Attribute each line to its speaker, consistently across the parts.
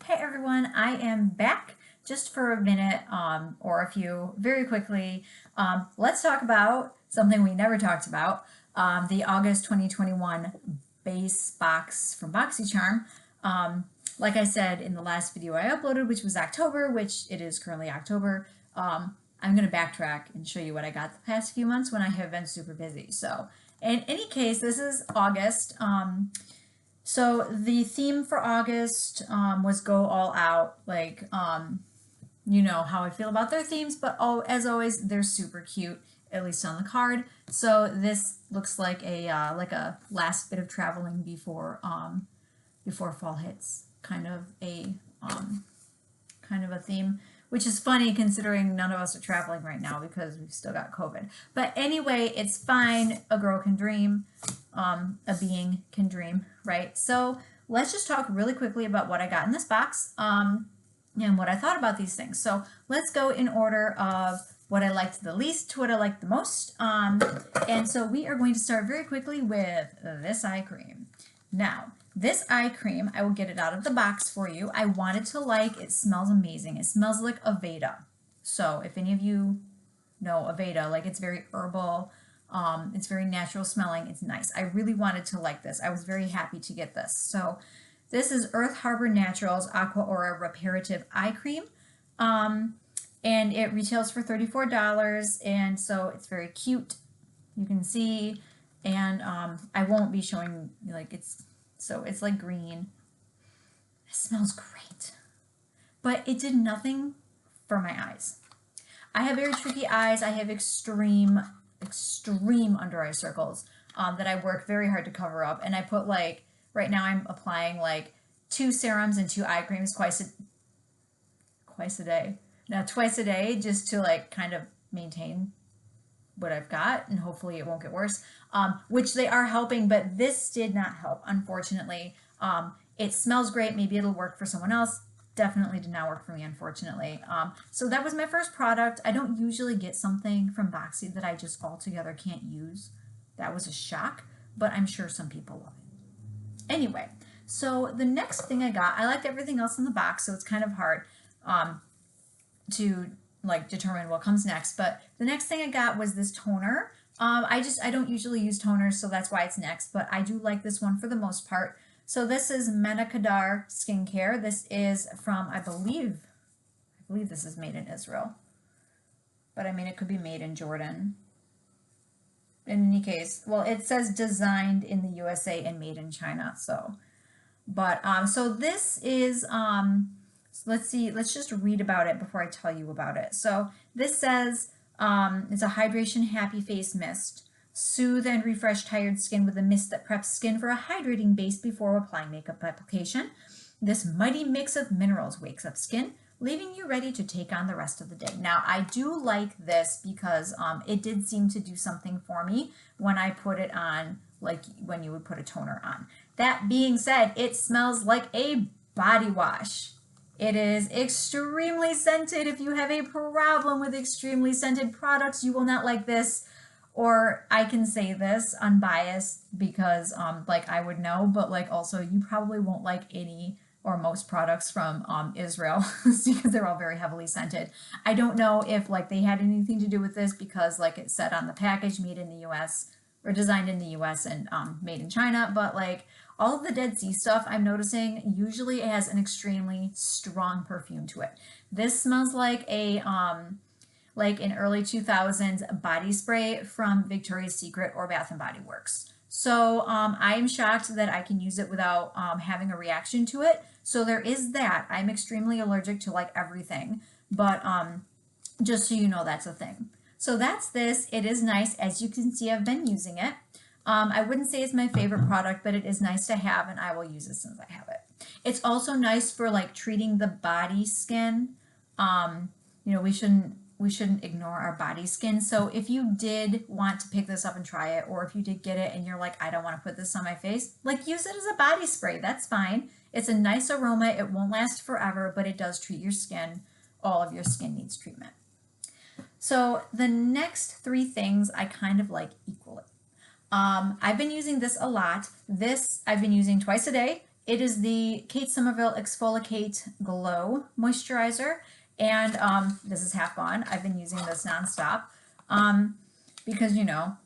Speaker 1: Hey everyone, I am back just for a minute or a few very quickly. Let's talk about something we never talked about, the August 2021 base box from Boxycharm. Like I said in the last video I uploaded, which was October, which it is currently October, I'm going to backtrack and show you what I got the past few months when I have been super busy. So in any case, this is August. So the theme for August was go all out, like you know how I feel about their themes, but as always, they're super cute, at least on the card. So this looks like a last bit of traveling before fall hits, kind of a theme, which is funny considering none of us are traveling right now because we've still got COVID. But anyway, it's fine. A girl can dream. A being can dream, right? So let's just talk really quickly about what I got in this box and what I thought about these things. So let's go in order of what I liked the least to what I liked the most. And so we are going to start very quickly with this eye cream. Now, this eye cream, I will get it out of the box for you. I wanted to it smells amazing. It smells like Aveda. So if any of you know Aveda, like it's very herbal, it's very natural smelling, it's nice. I really wanted to like this. I was very happy to get this. So this is Earth Harbor Naturals Aqua Aura Reparative Eye Cream. And it retails for $34, and so it's very cute. You can see, and I won't be showing it's like green. It smells great, but it did nothing for my eyes. I have very tricky eyes. I have extreme under eye circles that I work very hard to cover up, and I put right now I'm applying 2 serums and 2 eye creams twice a day just to kind of maintain what I've got, and hopefully it won't get worse, which they are helping, but this did not help, unfortunately. It smells great. Maybe it'll work for someone else. Definitely did not work for me, unfortunately. So that was my first product. I don't usually get something from Boxy that I just altogether can't use. That was a shock, but I'm sure some people love it. Anyway, so the next thing I got, I liked everything else in the box, so it's kind of hard to determine what comes next, but the next thing I got was this toner. I don't usually use toners, so that's why it's next, but I do like this one for the most part. So this is Manna Kadar Skincare. This is from, I believe this is made in Israel, but I mean it could be made in Jordan. In any case, well, it says designed in the USA and made in China, so so this is let's see, let's just read about it before I tell you about it. So this says it's a hydration happy face mist. Soothe and refresh tired skin with a mist that preps skin for a hydrating base before applying makeup application. This mighty mix of minerals wakes up skin, leaving you ready to take on the rest of the day. Now, I do like this because it did seem to do something for me when I put it on, like when you would put a toner on. That being said, it smells like a body wash. It is extremely scented. If you have a problem with extremely scented products, you will not like this. Or I can say this unbiased because I would know, but also you probably won't like any or most products from Israel because they're all very heavily scented. I don't know if they had anything to do with this because it said on the package made in the US or designed in the US and made in China, but all of the Dead Sea stuff I'm noticing usually it has an extremely strong perfume to it. This smells like a an early 2000s body spray from Victoria's Secret or Bath & Body Works. So I'm shocked that I can use it without having a reaction to it. So there is that. I'm extremely allergic to everything, but just so you know, that's a thing. So that's this. It is nice. As you can see, I've been using it. I wouldn't say it's my favorite product, but it is nice to have, and I will use it since I have it. It's also nice for treating the body skin. You know, we shouldn't ignore our body skin. So if you did want to pick this up and try it, or if you did get it and you're like, I don't want to put this on my face, use it as a body spray. That's fine. It's a nice aroma. It won't last forever, but it does treat your skin. All of your skin needs treatment. So the next 3 things I kind of like equally. I've been using this a lot. This I've been using twice a day. It is the Kate Somerville Exfolikate Glow Moisturizer, and this is half gone. I've been using this nonstop because, you know,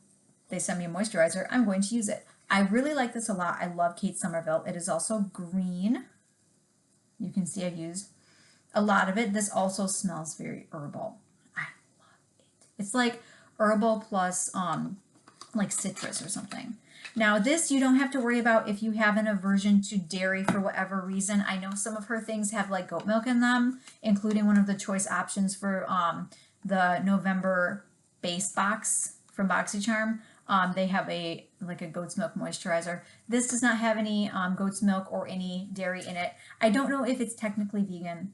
Speaker 1: they send me a moisturizer. I'm going to use it. I really like this a lot. I love Kate Somerville. It is also green. You can see I've used a lot of it. This also smells very herbal. I love it. It's like herbal plus like citrus or something. Now this you don't have to worry about if you have an aversion to dairy for whatever reason. I know some of her things have like goat milk in them, including one of the choice options for the November base box from Boxycharm. They have a goat's milk moisturizer. This does not have any goat's milk or any dairy in it. I don't know if it's technically vegan,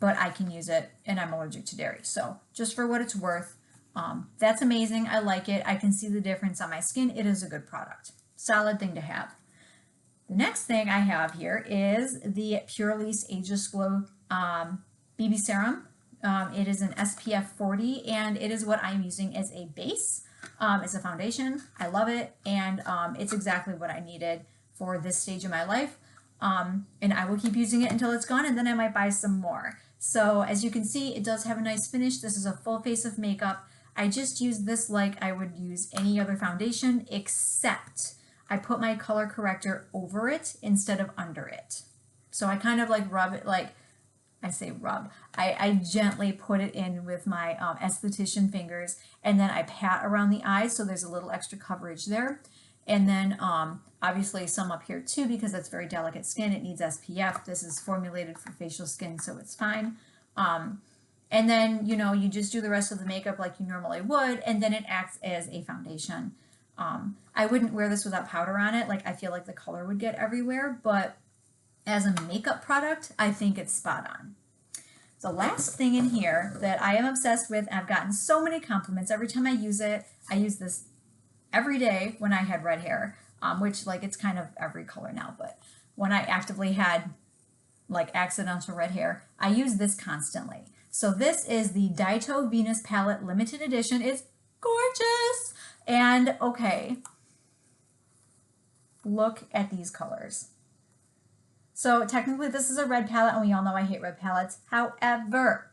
Speaker 1: but I can use it and I'm allergic to dairy. So just for what it's worth, that's amazing. I like it. I can see the difference on my skin. It is a good product. Solid thing to have. The next thing I have here is the Purlisse Ageless Glow BB Serum. It is an SPF 40 and it is what I'm using as a base. It's a foundation. I love it, and it's exactly what I needed for this stage of my life. And I will keep using it until it's gone, and then I might buy some more. So as you can see, it does have a nice finish. This is a full face of makeup. I just use this like I would use any other foundation, except I put my color corrector over it instead of under it. So I kind of like rub it, like I say rub. I gently put it in with my esthetician fingers, and then I pat around the eyes so there's a little extra coverage there. And then obviously some up here too, because that's very delicate skin. It needs SPF. This is formulated for facial skin, so it's fine. And then, you know, you just do the rest of the makeup like you normally would, and then it acts as a foundation. I wouldn't wear this without powder on it. Like, I feel like the color would get everywhere, but as a makeup product, I think it's spot on. The last thing in here that I am obsessed with, and I've gotten so many compliments every time I use it. I use this every day when I had red hair, which like it's kind of every color now, but when I actively had like accidental red hair, I use this constantly. So this is the Daito Venus Palette Limited Edition. It's gorgeous. And okay, look at these colors. So technically this is a red palette, and we all know I hate red palettes. However,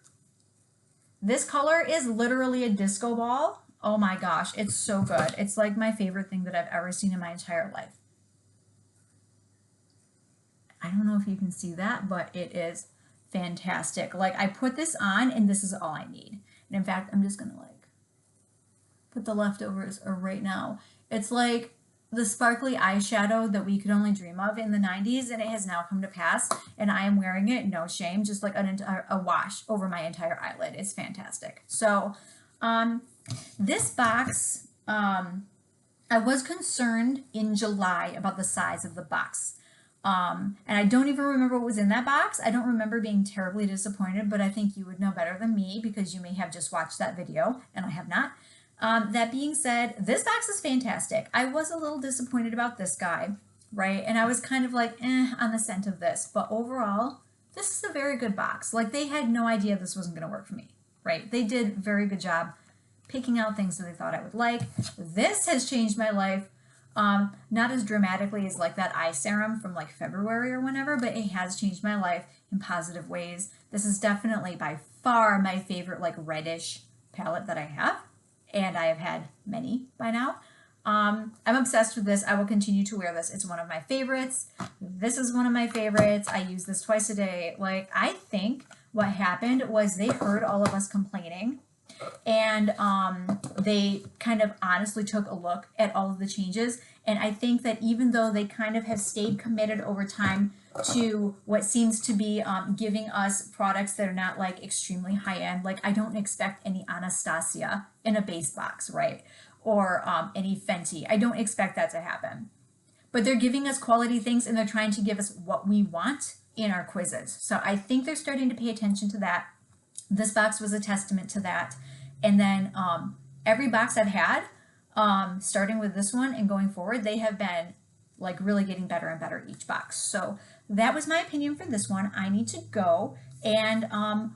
Speaker 1: this color is literally a disco ball. Oh my gosh, it's so good. It's like my favorite thing that I've ever seen in my entire life. I don't know if you can see that, but it is fantastic. Like, I put this on and this is all I need. And in fact, I'm just gonna like put the leftovers right now. It's like the sparkly eyeshadow that we could only dream of in the 90s, and it has now come to pass, and I am wearing it, no shame, just like a wash over my entire eyelid. It's fantastic. So this box, I was concerned in July about the size of the box. And I don't even remember what was in that box. I don't remember being terribly disappointed, but I think you would know better than me because you may have just watched that video, and I have not. That being said, this box is fantastic. I was a little disappointed about this guy, right? And I was kind of like, on the scent of this. But overall, this is a very good box. Like, they had no idea this wasn't going to work for me, right? They did a very good job picking out things that they thought I would like. This has changed my life. Not as dramatically as like that eye serum from like February or whenever, but it has changed my life in positive ways. This is definitely by far my favorite like reddish palette that I have. And I have had many by now. I'm obsessed with this. I will continue to wear this. It's one of my favorites. This is one of my favorites. I use this twice a day. Like, I think what happened was they heard all of us complaining, and they kind of honestly took a look at all of the changes. And I think that even though they kind of have stayed committed over time to what seems to be giving us products that are not like extremely high end, like I don't expect any Anastasia in a base box, right? Or any Fenty. I don't expect that to happen. But they're giving us quality things, and they're trying to give us what we want in our quizzes. So I think they're starting to pay attention to that. This box was a testament to that. And then every box I've had, starting with this one and going forward, they have been like really getting better and better each box. So that was my opinion for this one. I need to go, and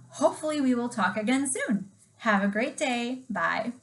Speaker 1: hopefully we will talk again soon. Have a great day. Bye.